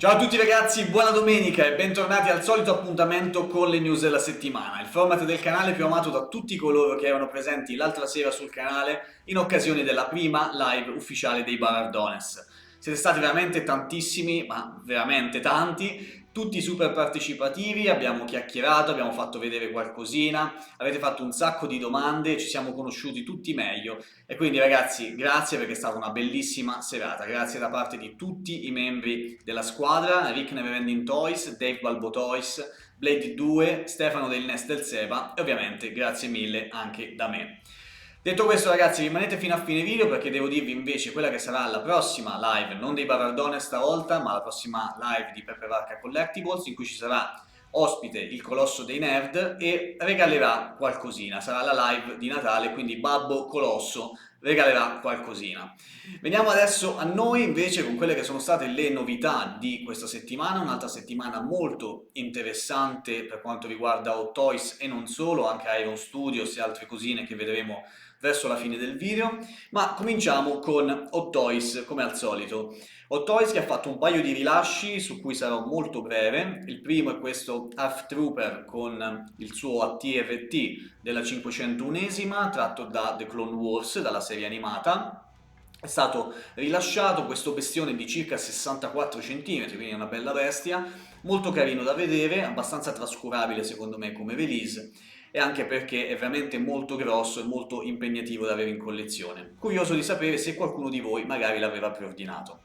Ciao a tutti ragazzi, buona domenica e bentornati al solito appuntamento con le news della settimana, il format del canale più amato da tutti coloro che erano presenti l'altra sera sul canale in occasione della prima live ufficiale dei Barardones. Siete stati veramente tantissimi, ma veramente tanti, tutti super partecipativi, abbiamo chiacchierato, abbiamo fatto vedere qualcosina, avete fatto un sacco di domande, ci siamo conosciuti tutti meglio e quindi ragazzi, grazie perché è stata una bellissima serata, grazie da parte di tutti i membri della squadra, Rick Neverending Toys, Dave Balbo Toys, Blade 2, Stefano del Nest del Seba e ovviamente grazie mille anche da me. Detto questo ragazzi rimanete fino a fine video perché devo dirvi invece quella che sarà la prossima live, non dei Barardone stavolta, ma la prossima live di Peppe Varca Collectibles in cui ci sarà ospite il Colosso dei Nerd e regalerà qualcosina, sarà la live di Natale, quindi Babbo Colosso regalerà qualcosina. Veniamo adesso a noi invece con quelle che sono state le novità di questa settimana, un'altra settimana molto interessante per quanto riguarda Hot Toys e non solo, anche Iron Studios e altre cosine che vedremo verso la fine del video, ma cominciamo con Hot Toys come al solito. Hot Toys che ha fatto un paio di rilasci su cui sarò molto breve, il primo è questo Half Trooper con il suo ATRT della 501esima tratto da The Clone Wars, dalla serie animata. È stato rilasciato questo bestione di circa 64 cm, quindi è una bella bestia, molto carino da vedere, abbastanza trascurabile secondo me come release, e anche perché è veramente molto grosso e molto impegnativo da avere in collezione. Curioso di sapere se qualcuno di voi magari l'aveva preordinato.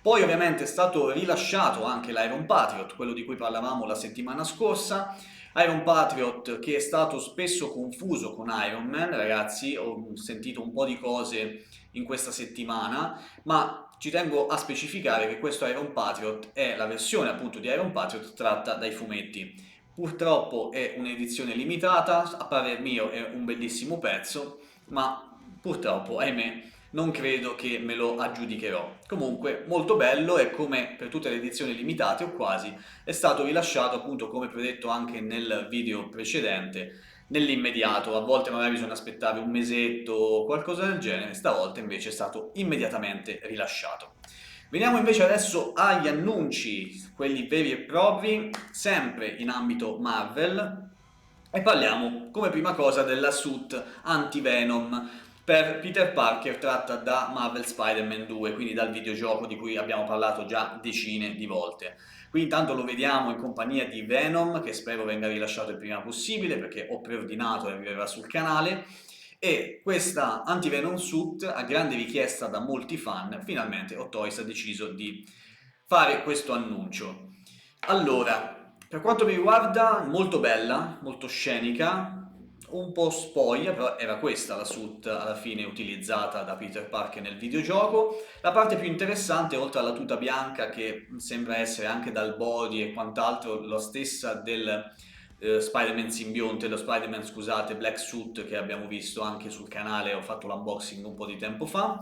Poi ovviamente è stato rilasciato anche l'Iron Patriot, quello di cui parlavamo la settimana scorsa, Iron Patriot che è stato spesso confuso con Iron Man, ragazzi, ho sentito un po' di cose in questa settimana, ma ci tengo a specificare che questo Iron Patriot è la versione appunto di Iron Patriot tratta dai fumetti. Purtroppo è un'edizione limitata, a parer mio è un bellissimo pezzo, ma purtroppo, ahimè, non credo che me lo aggiudicherò. Comunque, molto bello e come per tutte le edizioni limitate o quasi, è stato rilasciato appunto come predetto anche nel video precedente, nell'immediato. A volte magari bisogna aspettare un mesetto o qualcosa del genere, stavolta invece è stato immediatamente rilasciato. Veniamo invece adesso agli annunci, quelli veri e propri, sempre in ambito Marvel, e parliamo come prima cosa della suit anti-Venom per Peter Parker tratta da Marvel Spider-Man 2, quindi dal videogioco di cui abbiamo parlato già decine di volte. Qui intanto lo vediamo in compagnia di Venom, che spero venga rilasciato il prima possibile perché ho preordinato e arriverà sul canale. E questa anti-Venom suit, a grande richiesta da molti fan, finalmente Hot Toys ha deciso di fare questo annuncio. Allora, per quanto mi riguarda, molto bella, molto scenica, un po' spoglia, però era questa la suit alla fine utilizzata da Peter Parker nel videogioco. La parte più interessante, oltre alla tuta bianca, che sembra essere anche dal body e quant'altro la stessa del Spider-Man simbionte, lo Spider-Man, scusate, Black Suit che abbiamo visto anche sul canale, ho fatto l'unboxing un po' di tempo fa.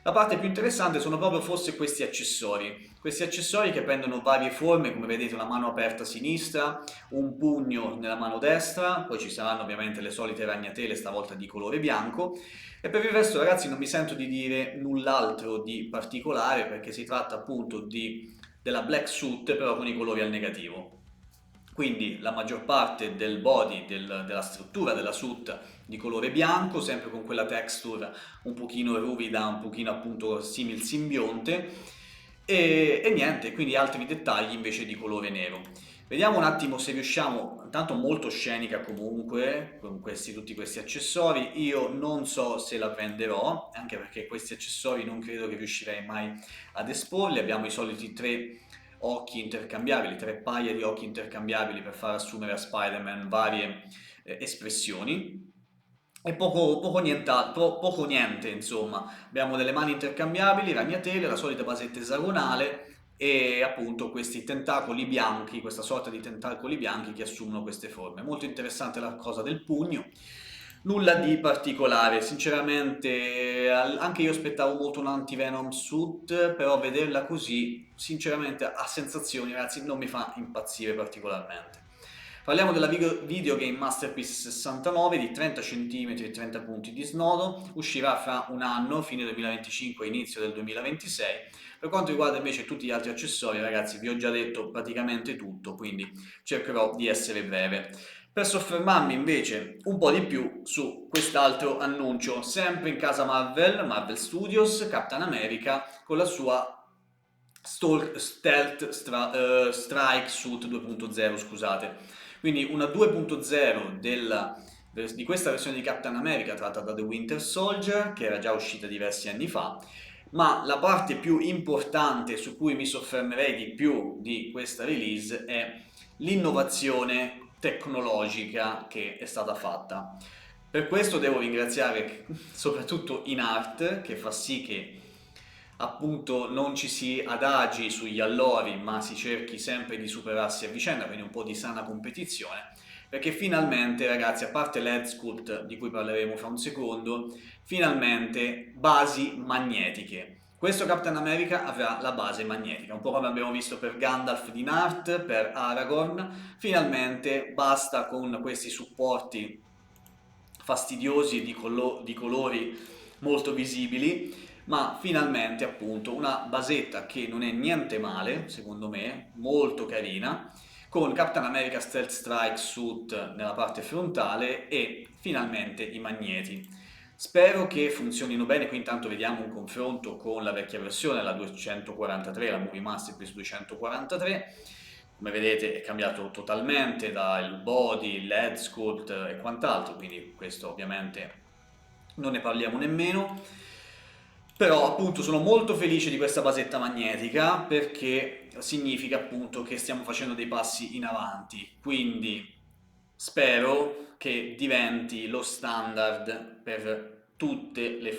La parte più interessante sono proprio forse questi accessori che prendono varie forme, come vedete una mano aperta a sinistra, un pugno nella mano destra, poi ci saranno ovviamente le solite ragnatele, stavolta di colore bianco, e per il resto ragazzi non mi sento di dire null'altro di particolare perché si tratta appunto della black suit però con i colori al negativo. Quindi la maggior parte del body, della struttura della suit di colore bianco, sempre con quella texture un pochino ruvida, un pochino appunto simil simbionte e niente, quindi altri dettagli invece di colore nero. Vediamo un attimo se riusciamo, intanto molto scenica comunque, con tutti questi accessori, io non so se la venderò, anche perché questi accessori non credo che riuscirei mai ad esporli, abbiamo i soliti tre occhi intercambiabili, tre paia di occhi intercambiabili per far assumere a Spider-Man varie espressioni. E poco niente, insomma. Abbiamo delle mani intercambiabili, ragnatele, la solita basetta esagonale e appunto questi tentacoli bianchi, questa sorta di tentacoli bianchi che assumono queste forme. Molto interessante la cosa del pugno. Nulla di particolare, sinceramente anche io aspettavo molto un anti-Venom suit, però vederla così, sinceramente a sensazioni ragazzi non mi fa impazzire particolarmente. Parliamo della Video Game Masterpiece 69 di 30 cm e 30 punti di snodo, uscirà fra un anno, fine 2025, inizio del 2026. Per quanto riguarda invece tutti gli altri accessori, ragazzi, vi ho già detto praticamente tutto, quindi cercherò di essere breve. Per soffermarmi invece un po' di più su quest'altro annuncio, sempre in casa Marvel Studios, Captain America con la sua Stealth Strike Suit 2.0, scusate. Quindi una 2.0 di questa versione di Captain America tratta da The Winter Soldier, che era già uscita diversi anni fa, ma la parte più importante su cui mi soffermerei di più di questa release è l'innovazione tecnologica che è stata fatta. Per questo devo ringraziare soprattutto InArt, che fa sì che appunto non ci si adagi sugli allori, ma si cerchi sempre di superarsi a vicenda, quindi un po' di sana competizione, perché finalmente, ragazzi, a parte l'Head Sculpt di cui parleremo fra un secondo, finalmente basi magnetiche. Questo Captain America avrà la base magnetica, un po' come abbiamo visto per Gandalf di Nart, per Aragorn, finalmente basta con questi supporti fastidiosi e di colori molto visibili, ma finalmente appunto una basetta che non è niente male, secondo me, molto carina, con Captain America Stealth Strike Suit nella parte frontale e finalmente i magneti. Spero che funzionino bene, qui intanto vediamo un confronto con la vecchia versione, la 243, la Movie Masterpiece 243. Come vedete è cambiato totalmente dal body, l'head sculpt e quant'altro, quindi questo ovviamente non ne parliamo nemmeno. Però appunto sono molto felice di questa basetta magnetica perché significa appunto che stiamo facendo dei passi in avanti, quindi spero che diventi lo standard per tutte le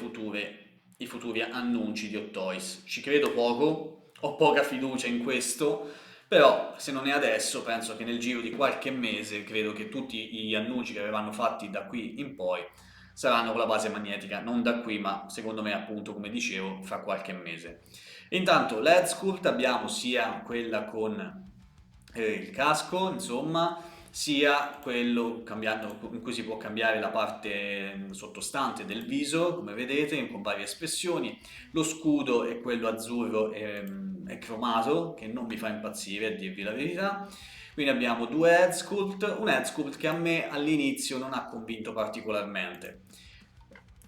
i futuri annunci di Hot Toys. Ci credo poco, ho poca fiducia in questo, però se non è adesso penso che nel giro di qualche mese credo che tutti gli annunci che avevano fatti da qui in poi saranno con la base magnetica, non da qui ma secondo me appunto come dicevo fra qualche mese. Intanto l'head sculpt abbiamo sia quella con il casco, insomma, sia quello in cui si può cambiare la parte sottostante del viso, come vedete, con varie espressioni. Lo scudo è quello azzurro e cromato, che non mi fa impazzire, a dirvi la verità. Quindi abbiamo due head sculpt, un head sculpt che a me all'inizio non ha convinto particolarmente.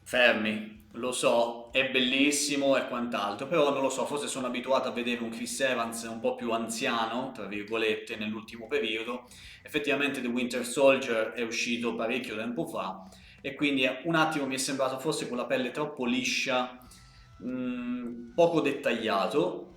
Fermi, lo so, è bellissimo e quant'altro, però non lo so, forse sono abituato a vedere un Chris Evans un po' più anziano, tra virgolette, nell'ultimo periodo. Effettivamente The Winter Soldier è uscito parecchio tempo fa e quindi un attimo mi è sembrato forse con la pelle troppo liscia, poco dettagliato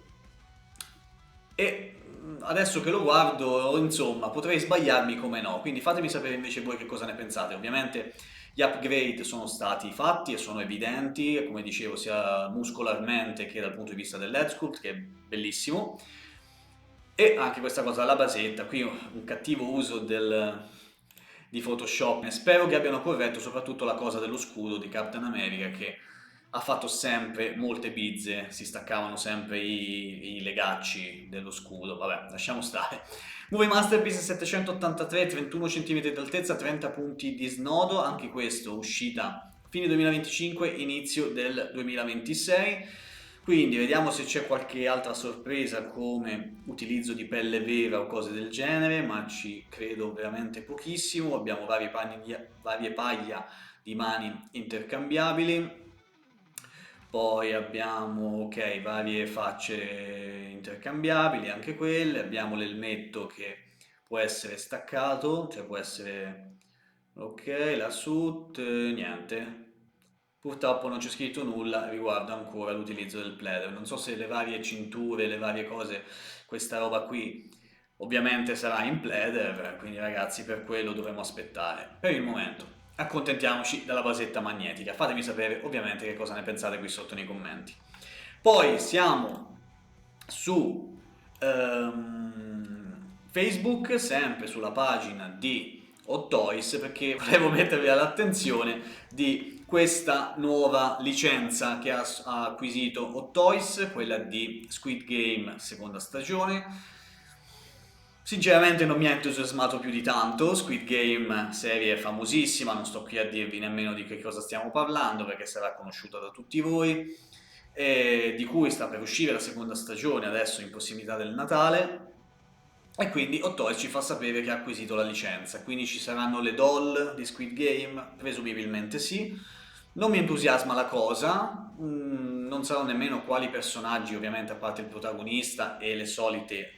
e adesso che lo guardo, insomma, potrei sbagliarmi come no, quindi fatemi sapere invece voi che cosa ne pensate. Ovviamente gli upgrade sono stati fatti e sono evidenti, come dicevo, sia muscolarmente che dal punto di vista dell'head sculpt, che è bellissimo. E anche questa cosa, la basetta, qui un cattivo uso di Photoshop. Spero che abbiano corretto soprattutto la cosa dello scudo di Captain America che ha fatto sempre molte bizze, si staccavano sempre i legacci dello scudo, vabbè, lasciamo stare. Movie Masterpiece 783, 31 cm di altezza, 30 punti di snodo, anche questo uscita fine 2025, inizio del 2026. Quindi vediamo se c'è qualche altra sorpresa come utilizzo di pelle vera o cose del genere, ma ci credo veramente pochissimo. Abbiamo varie paglia di mani intercambiabili. Poi abbiamo, ok, varie facce intercambiabili, anche quelle. Abbiamo l'elmetto che può essere staccato, cioè può essere, ok, la suit, niente. Purtroppo non c'è scritto nulla riguardo ancora l'utilizzo del pleather. Non so se le varie cinture, le varie cose, questa roba qui ovviamente sarà in pleather, quindi ragazzi per quello dovremo aspettare. Per il momento accontentiamoci della basetta magnetica. Fatemi sapere ovviamente che cosa ne pensate qui sotto nei commenti. Poi siamo su Facebook, sempre sulla pagina di Hot Toys, perché volevo mettervi all'attenzione di questa nuova licenza che ha acquisito Hot Toys, quella di Squid Game seconda stagione. Sinceramente non mi ha entusiasmato più di tanto. Squid Game, serie famosissima, non sto qui a dirvi nemmeno di che cosa stiamo parlando perché sarà conosciuta da tutti voi, e di cui sta per uscire la seconda stagione adesso in prossimità del Natale. E quindi Ottoe ci fa sapere che ha acquisito la licenza, quindi ci saranno le doll di Squid Game? Presumibilmente sì. Non mi entusiasma la cosa, non saranno nemmeno quali personaggi, ovviamente a parte il protagonista e le solite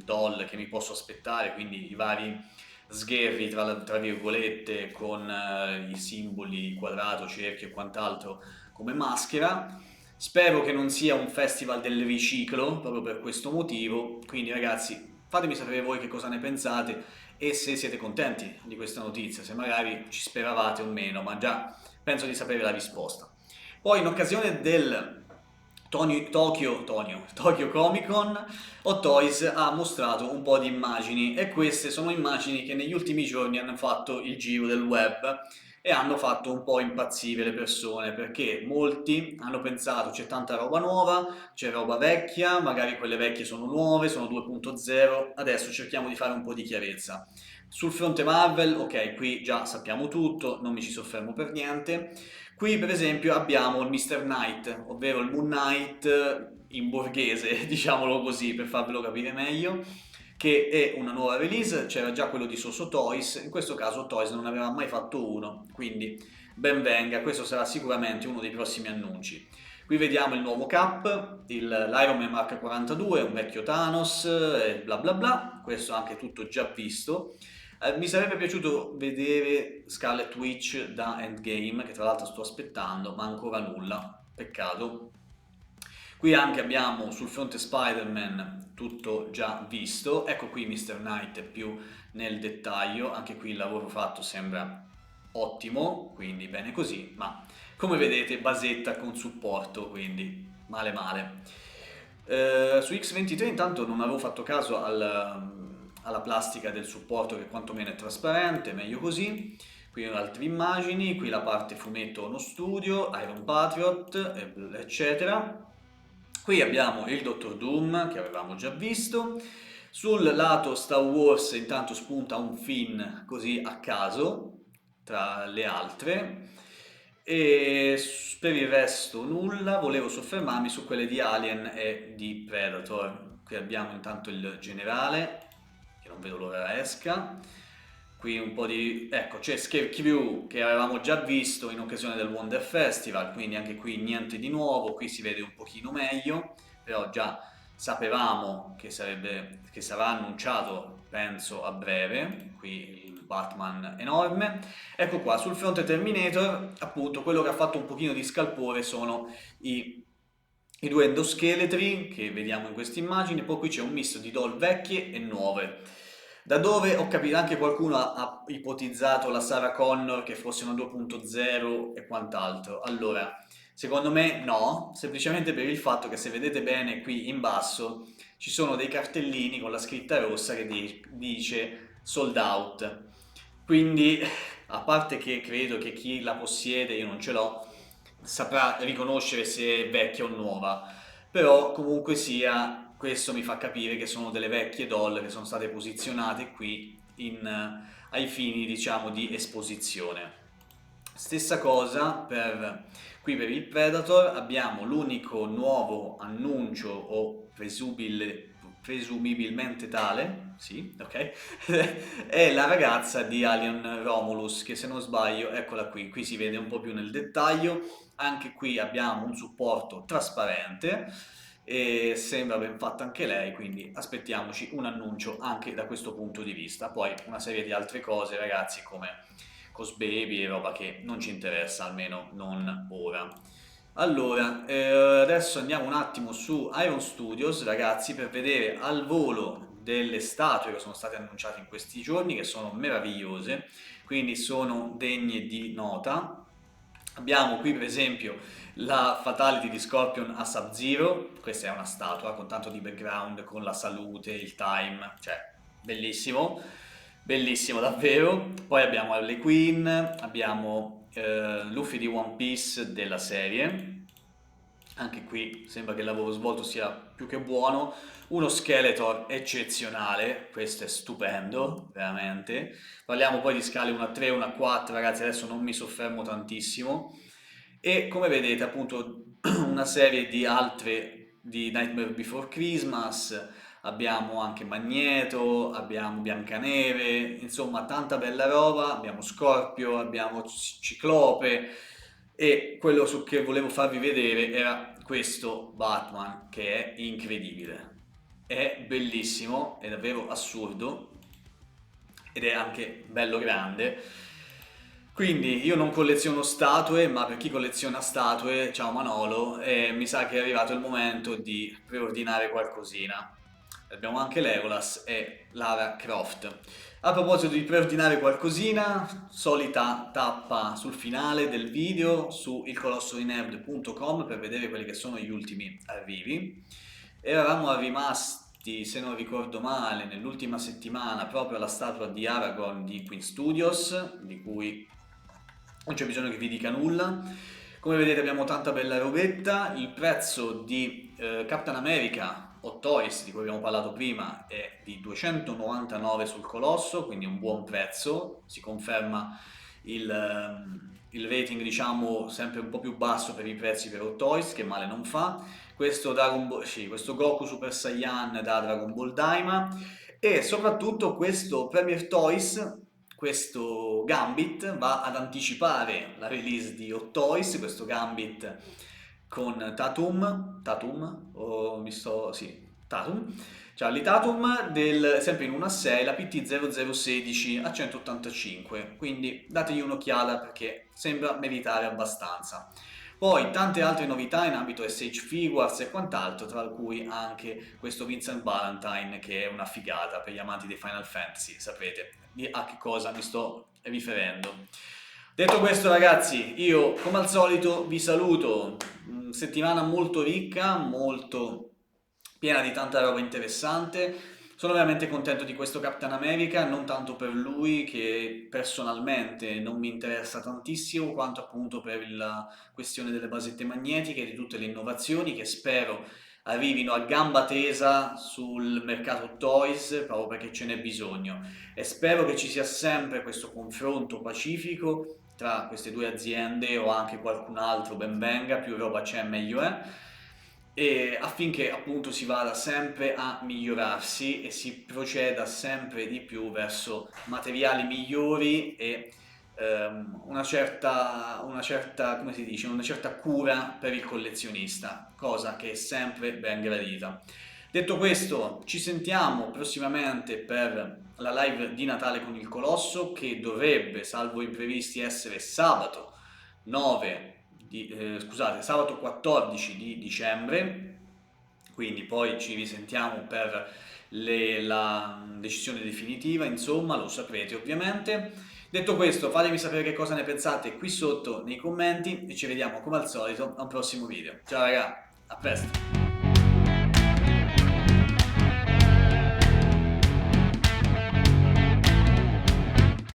doll che mi posso aspettare, quindi i vari sgherri tra virgolette con i simboli quadrato, cerchio e quant'altro come maschera. Spero che non sia un festival del riciclo, proprio per questo motivo, quindi ragazzi fatemi sapere voi che cosa ne pensate e se siete contenti di questa notizia, se magari ci speravate o meno, ma già penso di sapere la risposta. Poi in occasione del Tokyo Comic Con, Hot Toys ha mostrato un po' di immagini e queste sono immagini che negli ultimi giorni hanno fatto il giro del web e hanno fatto un po' impazzire le persone perché molti hanno pensato c'è tanta roba nuova, c'è roba vecchia, magari quelle vecchie sono nuove, sono 2.0, adesso cerchiamo di fare un po' di chiarezza. Sul fronte Marvel, ok, qui già sappiamo tutto, non mi ci soffermo per niente. Qui per esempio abbiamo il Mr. Knight, ovvero il Moon Knight in borghese, diciamolo così per farvelo capire meglio, che è una nuova release, c'era già quello di Soso Toys, in questo caso Toys non aveva mai fatto uno, quindi ben venga, questo sarà sicuramente uno dei prossimi annunci. Qui vediamo il nuovo Cap, l'Iron Man Mark 42, un vecchio Thanos, e bla bla bla, questo anche tutto già visto. Mi sarebbe piaciuto vedere Scarlet Witch da Endgame, che tra l'altro sto aspettando, ma ancora nulla, peccato. Qui anche abbiamo sul fronte Spider-Man tutto già visto, ecco qui Mr. Knight più nel dettaglio, anche qui il lavoro fatto sembra ottimo, quindi bene così, ma come vedete basetta con supporto, quindi male male. Su X23 intanto non avevo fatto caso alla plastica del supporto che quantomeno è trasparente, meglio così. Qui altre immagini, qui la parte fumetto uno studio, Iron Patriot, eccetera. Qui abbiamo il Dottor Doom che avevamo già visto. Sul lato Star Wars intanto spunta un Finn così a caso tra le altre. E per il resto nulla, volevo soffermarmi su quelle di Alien e di Predator. Qui abbiamo intanto il generale, che non vedo l'ora esca. Qui un po' di... ecco, c'è Scare Crew che avevamo già visto in occasione del Wonder Festival, quindi anche qui niente di nuovo, qui si vede un pochino meglio, però già sapevamo che sarà annunciato, penso, a breve, qui il Batman enorme. Ecco qua, sul fronte Terminator, appunto, quello che ha fatto un pochino di scalpore sono i due endoscheletri che vediamo in queste immagini, poi qui c'è un misto di doll vecchie e nuove. Da dove ho capito anche qualcuno ha ipotizzato la Sarah Connor che fosse una 2.0 e quant'altro. Allora, secondo me no, semplicemente per il fatto che se vedete bene qui in basso ci sono dei cartellini con la scritta rossa che dice sold out. Quindi, a parte che credo che chi la possiede, io non ce l'ho, saprà riconoscere se è vecchia o nuova, però comunque sia, questo mi fa capire che sono delle vecchie doll che sono state posizionate qui ai fini, diciamo, di esposizione. Stessa cosa qui per il Predator, abbiamo l'unico nuovo annuncio o presumibilmente tale, sì, ok, è la ragazza di Alien Romulus, che se non sbaglio, eccola qui si vede un po' più nel dettaglio, anche qui abbiamo un supporto trasparente e sembra ben fatta anche lei, quindi aspettiamoci un annuncio anche da questo punto di vista. Poi una serie di altre cose, ragazzi, come Cos Baby e roba che non ci interessa, almeno non ora. Allora, adesso andiamo un attimo su Iron Studios, ragazzi, per vedere al volo delle statue che sono state annunciate in questi giorni, che sono meravigliose, quindi sono degne di nota. Abbiamo qui per esempio la Fatality di Scorpion a Sub-Zero, questa è una statua con tanto di background, con la salute, il time, cioè bellissimo, bellissimo davvero. Poi abbiamo Harley Quinn, abbiamo Luffy di One Piece della serie, Anche qui sembra che il lavoro svolto sia più che buono. Uno Skeletor eccezionale, questo è stupendo, veramente. Parliamo poi di scale 1 a 3, 1 a 4, ragazzi, adesso non mi soffermo tantissimo. E come vedete, appunto, una serie di altre di Nightmare Before Christmas, abbiamo anche Magneto, abbiamo Biancaneve, insomma tanta bella roba, abbiamo Scorpio, abbiamo Ciclope e quello su che volevo farvi vedere era questo Batman che è incredibile. È bellissimo, è davvero assurdo ed è anche bello grande. Quindi io non colleziono statue, ma per chi colleziona statue, ciao Manolo, mi sa che è arrivato il momento di preordinare qualcosina. Abbiamo anche Legolas e Lara Croft. A proposito di preordinare qualcosina, solita tappa sul finale del video su ilcolossorinerd.com per vedere quelli che sono gli ultimi arrivi. Eravamo rimasti, se non ricordo male, nell'ultima settimana proprio alla statua di Aragorn di Queen Studios, di cui non c'è bisogno che vi dica nulla. Come vedete abbiamo tanta bella robetta, il prezzo di Captain America o Toys, di cui abbiamo parlato prima, è di 299 sul Colosso, quindi un buon prezzo, si conferma il rating diciamo sempre un po' più basso per i prezzi per Hot Toys, che male non fa. Questo, questo Goku Super Saiyan da Dragon Ball Daima e soprattutto questo Premier Toys, questo Gambit va ad anticipare la release di Hot Toys, questo Gambit con Tatum, o mi sto, sì, Tatum, Charlie Tatum, sempre in 1/6, la PT0016 a 185, quindi dategli un'occhiata perché sembra meritare abbastanza. Poi tante altre novità in ambito SH Figures e quant'altro, tra cui anche questo Vincent Valentine che è una figata per gli amanti dei Final Fantasy, sapete a che cosa mi sto riferendo. Detto questo ragazzi, io come al solito vi saluto, settimana molto ricca, molto piena di tanta roba interessante. Sono veramente contento di questo Captain America, non tanto per lui che personalmente non mi interessa tantissimo, quanto appunto per la questione delle basette magnetiche e di tutte le innovazioni che spero arrivino a gamba tesa sul mercato toys, proprio perché ce n'è bisogno. E spero che ci sia sempre questo confronto pacifico tra queste due aziende o anche qualcun altro ben venga, più roba c'è meglio è, e affinché appunto si vada sempre a migliorarsi e si proceda sempre di più verso materiali migliori e come si dice, una certa cura per il collezionista, cosa che è sempre ben gradita. Detto questo, ci sentiamo prossimamente per la live di Natale con il Colosso che dovrebbe, salvo imprevisti, essere sabato sabato 14 di dicembre, quindi poi ci risentiamo per la decisione definitiva, insomma, lo saprete ovviamente. Detto questo, fatemi sapere che cosa ne pensate qui sotto nei commenti e ci vediamo come al solito a un prossimo video. Ciao raga, a presto!